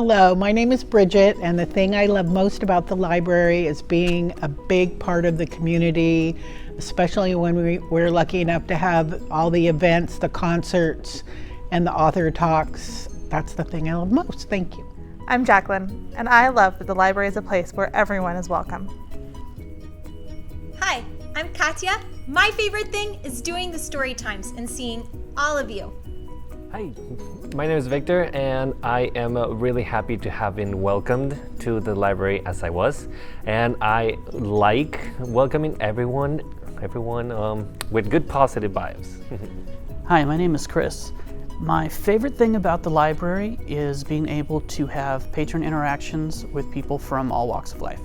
Hello, my name is Bridget, and the thing I love most about the library is being a big part of the community, especially when we're lucky enough to have all the events, the concerts, and the author talks. That's the thing I love most. Thank you. I'm Jacqueline, and I love that the library is a place where everyone is welcome. Hi, I'm Katya. My favorite thing is doing the story times and seeing all of you. Hi, my name is Victor, and I am really happy to have been welcomed to the library as I was, and I like welcoming everyone with good positive vibes. Hi, my name is Chris. My favorite thing about the library is being able to have patron interactions with people from all walks of life.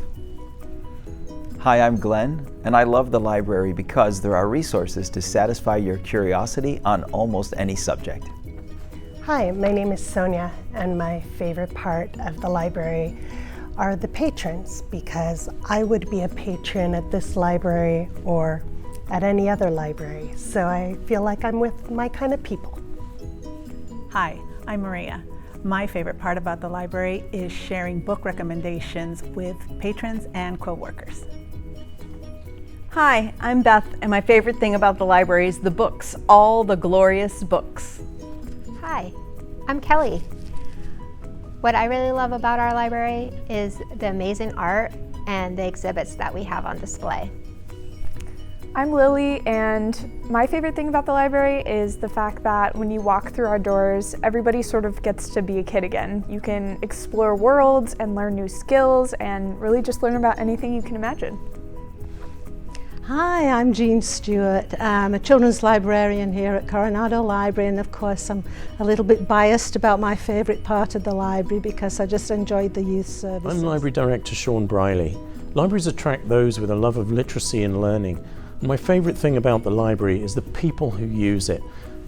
Hi, I'm Glenn, and I love the library because there are resources to satisfy your curiosity on almost any subject. Hi, my name is Sonia, and my favorite part of the library are the patrons, because I would be a patron at this library or at any other library, so I feel like I'm with my kind of people. Hi, I'm Maria. My favorite part about the library is sharing book recommendations with patrons and co-workers. Hi, I'm Beth, and my favorite thing about the library is the books, all the glorious books. Hi, I'm Kelly. What I really love about our library is the amazing art and the exhibits that we have on display. I'm Lily, and my favorite thing about the library is the fact that when you walk through our doors, everybody sort of gets to be a kid again. You can explore worlds and learn new skills and really just learn about anything you can imagine. Hi, I'm Jean Stewart. I'm a children's librarian here at Coronado Library, and of course I'm a little bit biased about my favourite part of the library because I just enjoyed the youth services. I'm Library Director Sean Briley. Libraries attract those with a love of literacy and learning. And my favourite thing about the library is the people who use it,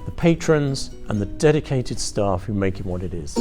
the patrons and the dedicated staff who make it what it is.